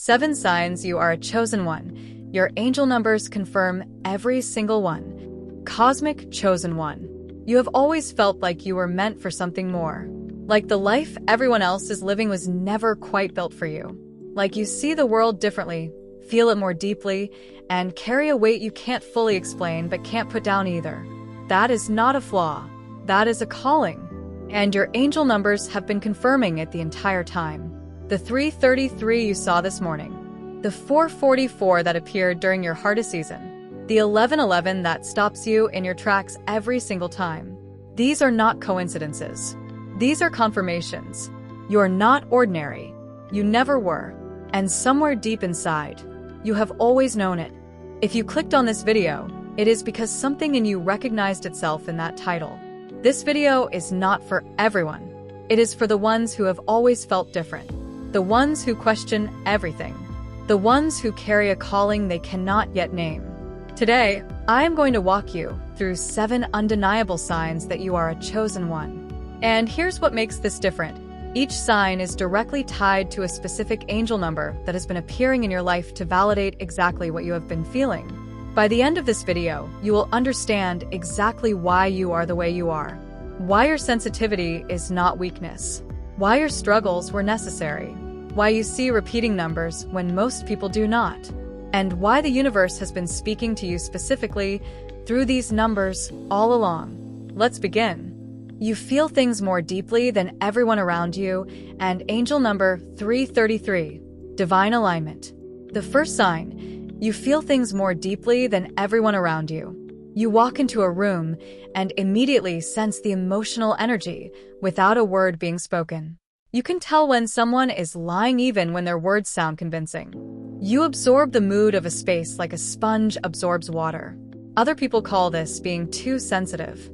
7 signs you are a chosen one. Your angel numbers confirm every single one. Cosmic chosen one. You have always felt like you were meant for something more. Like the life everyone else is living was never quite built for you. Like you see the world differently, feel it more deeply, and carry a weight you can't fully explain but can't put down either. That is not a flaw. That is a calling. And your angel numbers have been confirming it the entire time. The 333 you saw this morning. The 444 that appeared during your hardest season. The 1111 that stops you in your tracks every single time. These are not coincidences. These are confirmations. You are not ordinary. You never were. And somewhere deep inside, you have always known it. If you clicked on this video, it is because something in you recognized itself in that title. This video is not for everyone. It is for the ones who have always felt different. The ones who question everything. The ones who carry a calling they cannot yet name. Today, I am going to walk you through 7 undeniable signs that you are a chosen one. And here's what makes this different. Each sign is directly tied to a specific angel number that has been appearing in your life to validate exactly what you have been feeling. By the end of this video, you will understand exactly why you are the way you are. Why your sensitivity is not weakness. Why your struggles were necessary. Why you see repeating numbers when most people do not. And why the universe has been speaking to you specifically through these numbers all along. Let's begin. You feel things more deeply than everyone around you, and angel number 333, divine alignment. The first sign, you feel things more deeply than everyone around you. You walk into a room and immediately sense the emotional energy without a word being spoken. You can tell when someone is lying even when their words sound convincing. You absorb the mood of a space like a sponge absorbs water. Other people call this being too sensitive.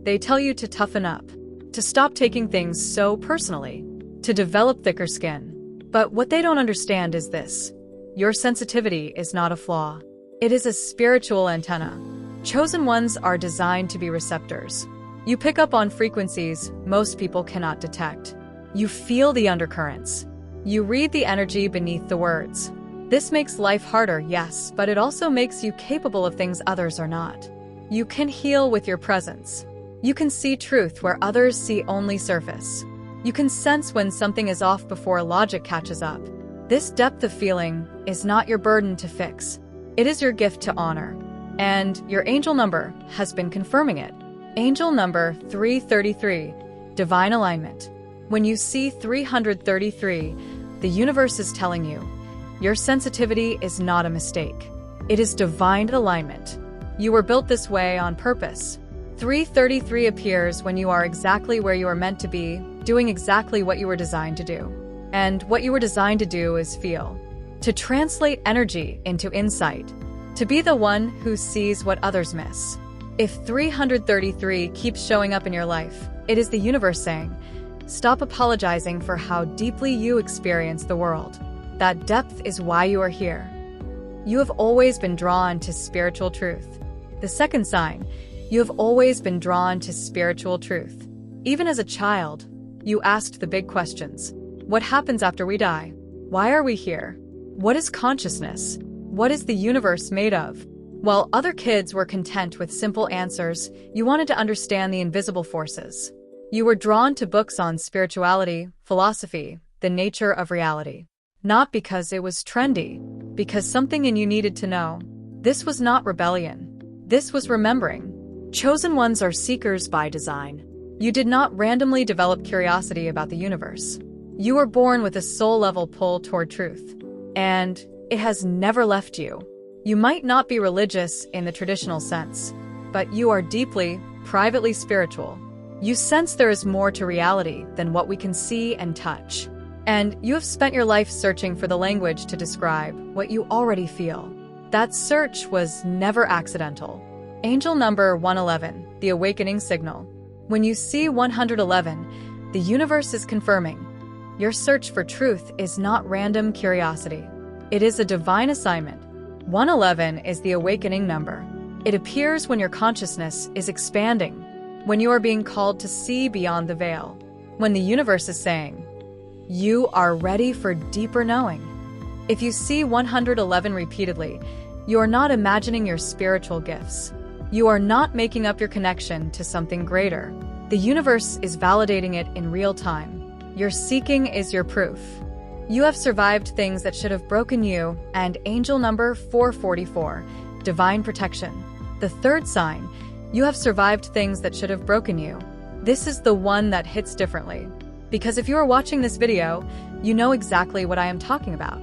They tell you to toughen up, to stop taking things so personally, to develop thicker skin. But what they don't understand is this. Your sensitivity is not a flaw. It is a spiritual antenna. Chosen ones are designed to be receptors. You pick up on frequencies most people cannot detect. You feel the undercurrents. You read the energy beneath the words. This makes life harder, yes, but it also makes you capable of things others are not. You can heal with your presence. You can see truth where others see only surface. You can sense when something is off before logic catches up. This depth of feeling is not your burden to fix. It is your gift to honor. And your angel number has been confirming it. Angel number 333, divine alignment. When you see 333, the universe is telling you, your sensitivity is not a mistake. It is divine alignment. You were built this way on purpose. 333 appears when you are exactly where you are meant to be, doing exactly what you were designed to do. And what you were designed to do is feel. To translate energy into insight. To be the one who sees what others miss. If 333 keeps showing up in your life, it is the universe saying, stop apologizing for how deeply you experience the world. That depth is why you are here. You have always been drawn to spiritual truth. The second sign, you have always been drawn to spiritual truth. Even as a child, you asked the big questions. What happens after we die? Why are we here? What is consciousness? What is the universe made of? While other kids were content with simple answers, you wanted to understand the invisible forces. You were drawn to books on spirituality, philosophy, the nature of reality. Not because it was trendy, because something in you needed to know. This was not rebellion. This was remembering. Chosen ones are seekers by design. You did not randomly develop curiosity about the universe. You were born with a soul-level pull toward truth. And it has never left you. You might not be religious in the traditional sense, but you are deeply, privately spiritual. You sense there is more to reality than what we can see and touch. And you have spent your life searching for the language to describe what you already feel. That search was never accidental. Angel number 111, the awakening signal. When you see 111, the universe is confirming. Your search for truth is not random curiosity. It is a divine assignment. 111 is the awakening number. It appears when your consciousness is expanding, when you are being called to see beyond the veil, when the universe is saying, you are ready for deeper knowing. If you see 111 repeatedly, you are not imagining your spiritual gifts. You are not making up your connection to something greater. The universe is validating it in real time. Your seeking is your proof. You have survived things that should have broken you, and angel number 444, divine protection. The third sign, you have survived things that should have broken you. This is the one that hits differently. Because if you are watching this video, you know exactly what I am talking about.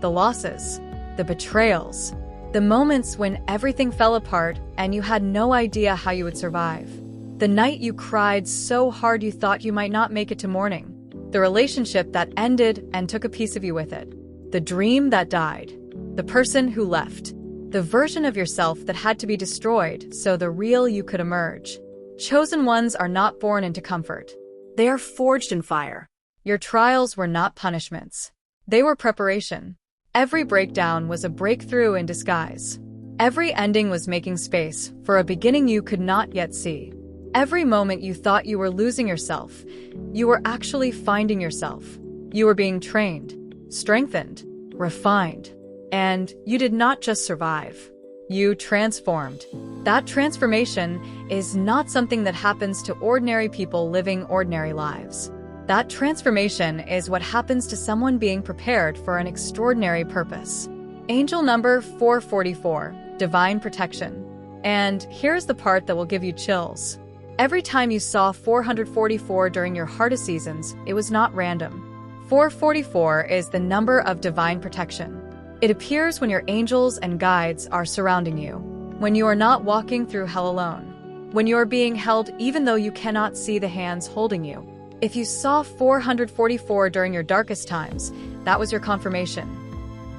The losses, the betrayals, the moments when everything fell apart and you had no idea how you would survive. The night you cried so hard you thought you might not make it to morning. The relationship that ended and took a piece of you with it. The dream that died. The person who left. The version of yourself that had to be destroyed so the real you could emerge. Chosen ones are not born into comfort. They are forged in fire. Your trials were not punishments. They were preparation. Every breakdown was a breakthrough in disguise. Every ending was making space for a beginning you could not yet see. Every moment you thought you were losing yourself, you were actually finding yourself. You were being trained, strengthened, refined. And you did not just survive. You transformed. That transformation is not something that happens to ordinary people living ordinary lives. That transformation is what happens to someone being prepared for an extraordinary purpose. Angel number 444, divine protection. And here's the part that will give you chills. Every time you saw 444 during your hardest seasons, it was not random. 444 is the number of divine protection. It appears when your angels and guides are surrounding you, when you are not walking through hell alone, when you are being held even though you cannot see the hands holding you. If you saw 444 during your darkest times, that was your confirmation.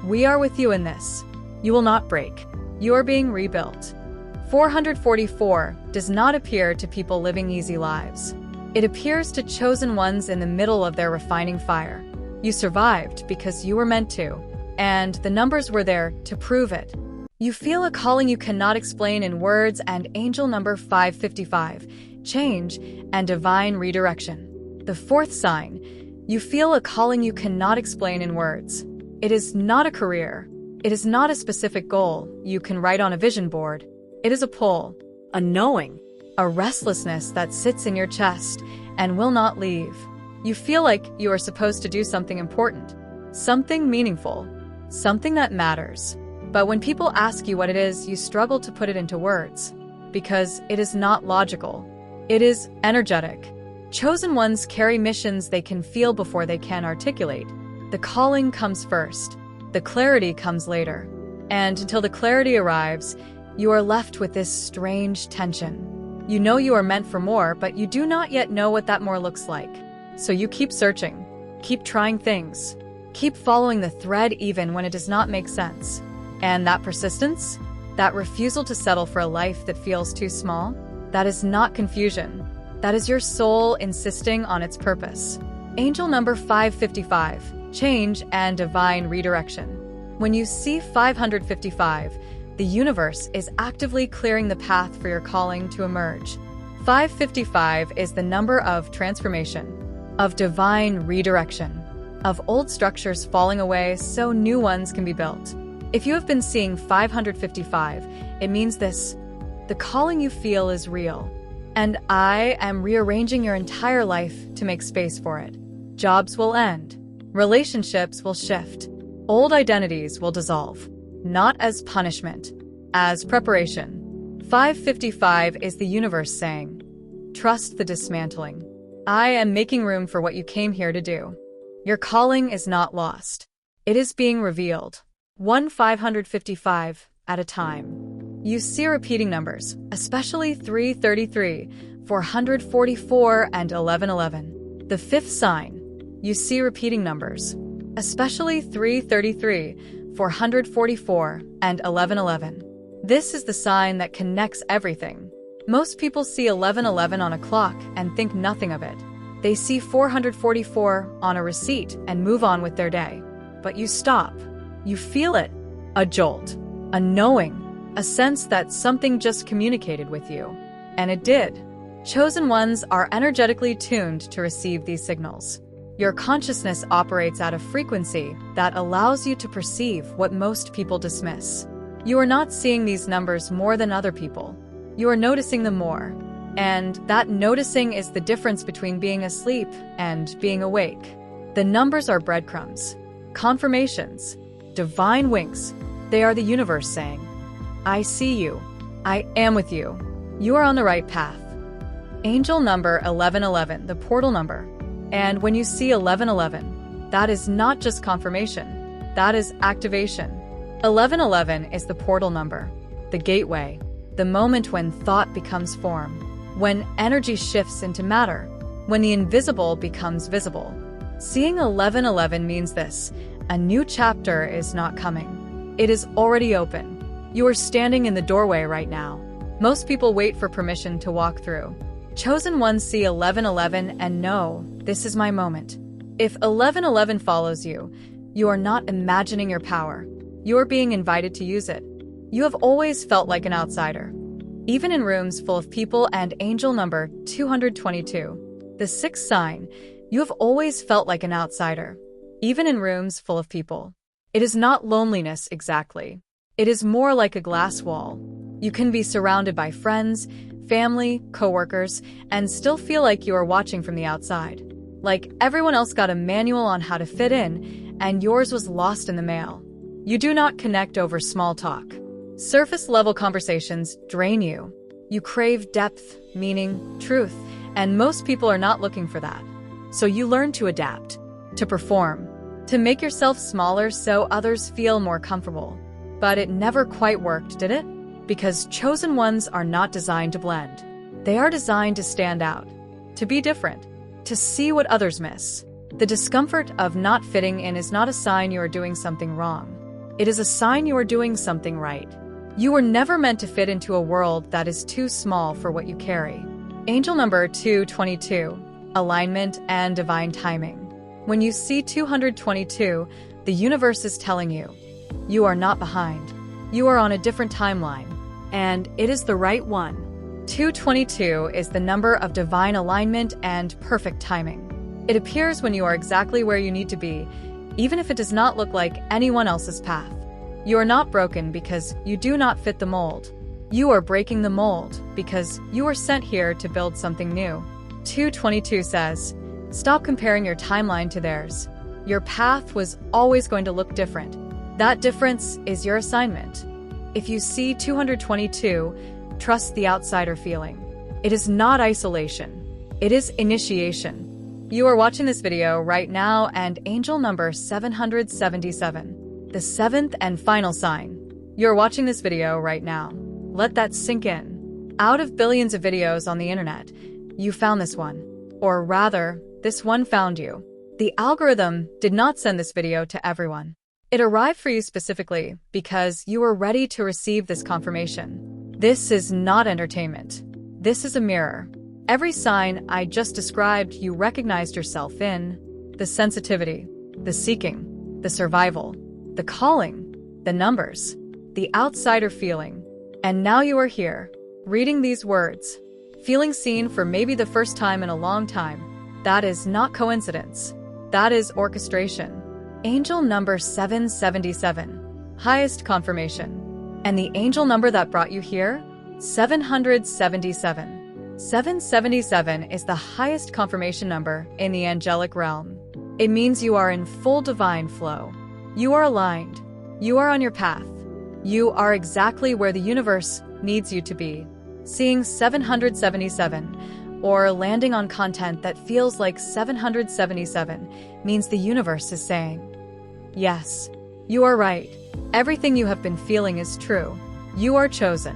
We are with you in this. You will not break. You are being rebuilt. 444 does not appear to people living easy lives. It appears to chosen ones in the middle of their refining fire. You survived because you were meant to, and the numbers were there to prove it. You feel a calling you cannot explain in words, and angel number 555, change and divine redirection. The fourth sign, you feel a calling you cannot explain in words. It is not a career. It is not a specific goal you can write on a vision board. It is a pull, a knowing, a restlessness that sits in your chest and will not leave. You feel like you are supposed to do something important, something meaningful, something that matters. But when people ask you what it is, you struggle to put it into words, because it is not logical. It is energetic. Chosen ones carry missions they can feel before they can articulate. The calling comes first. The clarity comes later. And until the clarity arrives, you are left with this strange tension. You know you are meant for more, but you do not yet know what that more looks like. So you keep searching, keep trying things, keep following the thread even when it does not make sense. And that persistence, that refusal to settle for a life that feels too small, that is not confusion. That is your soul insisting on its purpose. Angel number 555, change and divine redirection. When you see 555, the universe is actively clearing the path for your calling to emerge. 555 is the number of transformation, of divine redirection, of old structures falling away so new ones can be built. If you have been seeing 555, it means this: the calling you feel is real. And I am rearranging your entire life to make space for it. Jobs will end. Relationships will shift. Old identities will dissolve. Not as punishment, as preparation. 555 is the universe saying, trust the dismantling. I am making room for what you came here to do. Your calling is not lost. It is being revealed. 555 at a time. You see repeating numbers, especially 333, 444, and 1111. The fifth sign, you see repeating numbers, especially 333, 444, and 1111. This is the sign that connects everything. Most people see 1111 on a clock and think nothing of it. They see 444 on a receipt and move on with their day. But you stop. You feel it. A jolt. A knowing. A sense that something just communicated with you. And it did. Chosen ones are energetically tuned to receive these signals. Your consciousness operates at a frequency that allows you to perceive what most people dismiss. You are not seeing these numbers more than other people. You are noticing them more. And that noticing is the difference between being asleep and being awake. The numbers are breadcrumbs, confirmations, divine winks. They are the universe saying, I see you. I am with you. You are on the right path. Angel number 1111, the portal number. And when you see 1111, that is not just confirmation. That is activation. 1111 is the portal number, the gateway, the moment when thought becomes form, when energy shifts into matter, when the invisible becomes visible. Seeing 1111 means this: a new chapter is not coming. It is already open. You are standing in the doorway right now. Most people wait for permission to walk through. Chosen ones see 1111 and know, this is my moment. If 1111 follows you, you are not imagining your power. You are being invited to use it. You have always felt like an outsider. Even in rooms full of people. And angel number 222, the sixth sign, you have always felt like an outsider. Even in rooms full of people. It is not loneliness exactly. It is more like a glass wall. You can be surrounded by friends, family, coworkers, and still feel like you are watching from the outside. Like everyone else got a manual on how to fit in, and yours was lost in the mail. You do not connect over small talk. Surface-level conversations drain you. You crave depth, meaning, truth, and most people are not looking for that. So you learn to adapt, to perform, to make yourself smaller so others feel more comfortable. But it never quite worked, did it? Because chosen ones are not designed to blend. They are designed to stand out, to be different, to see what others miss. The discomfort of not fitting in is not a sign you are doing something wrong. It is a sign you are doing something right. You were never meant to fit into a world that is too small for what you carry. Angel number 222, alignment and divine timing. When you see 222, the universe is telling you, you are not behind. You are on a different timeline, and it is the right one. 222 is the number of divine alignment and perfect timing. It appears when you are exactly where you need to be, even if it does not look like anyone else's path. You are not broken because you do not fit the mold. You are breaking the mold because you are sent here to build something new. 222 says, stop comparing your timeline to theirs. Your path was always going to look different. That difference is your assignment. If you see 222, trust the outsider feeling. It is not isolation. It is initiation. You are watching this video right now, and angel number 777, the seventh and final sign. You're watching this video right now. Let that sink in. Out of billions of videos on the internet, you found this one. Or rather, this one found you. The algorithm did not send this video to everyone. It arrived for you specifically because you were ready to receive this confirmation. This is not entertainment. This is a mirror. Every sign I just described, you recognized yourself in. The sensitivity, the seeking, the survival, the calling, the numbers, the outsider feeling. And now you are here, reading these words, feeling seen for maybe the first time in a long time. That is not coincidence. That is orchestration. Angel number 777, highest confirmation. And the angel number that brought you here? 777. 777 is the highest confirmation number in the angelic realm. It means you are in full divine flow. You are aligned. You are on your path. You are exactly where the universe needs you to be. Seeing 777 or landing on content that feels like 777 means the universe is saying, yes, you are right. Everything you have been feeling is true. You are chosen.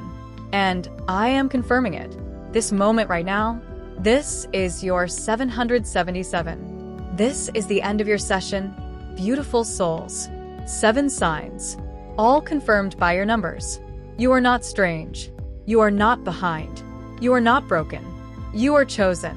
And I am confirming it. This moment right now, this is your 777. This is the end of your session. Beautiful souls. 7 signs. All confirmed by your numbers. You are not strange. You are not behind. You are not broken. You are chosen.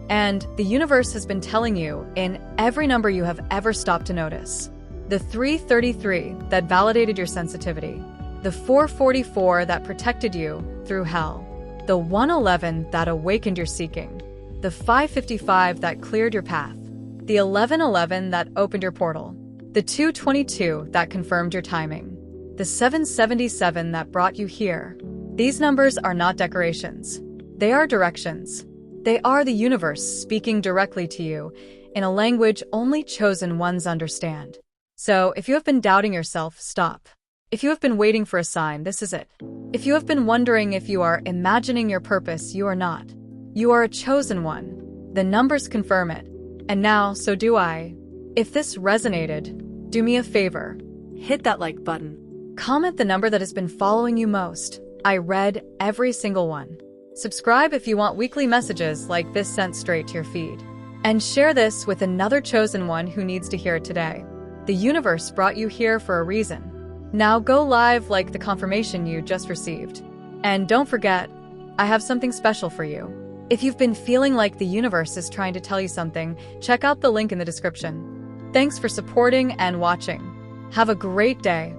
And the universe has been telling you in every number you have ever stopped to notice. The 333 that validated your sensitivity. The 444 that protected you through hell. The 111 that awakened your seeking. The 555 that cleared your path. the 1111 that opened your portal, the 222 that confirmed your timing, the 777 that brought you here. These numbers are not decorations. They are directions. They are the universe speaking directly to you in a language only chosen ones understand. So, if you have been doubting yourself, stop. If you have been waiting for a sign, this is it. If you have been wondering if you are imagining your purpose, you are not. You are a chosen one. The numbers confirm it. And now, so do I. If this resonated, do me a favor. Hit that like button. Comment the number that has been following you most. I read every single one. Subscribe if you want weekly messages like this sent straight to your feed. And share this with another chosen one who needs to hear it today. The universe brought you here for a reason. Now go live like the confirmation you just received. And don't forget, I have something special for you. If you've been feeling like the universe is trying to tell you something, check out the link in the description. Thanks for supporting and watching. Have a great day.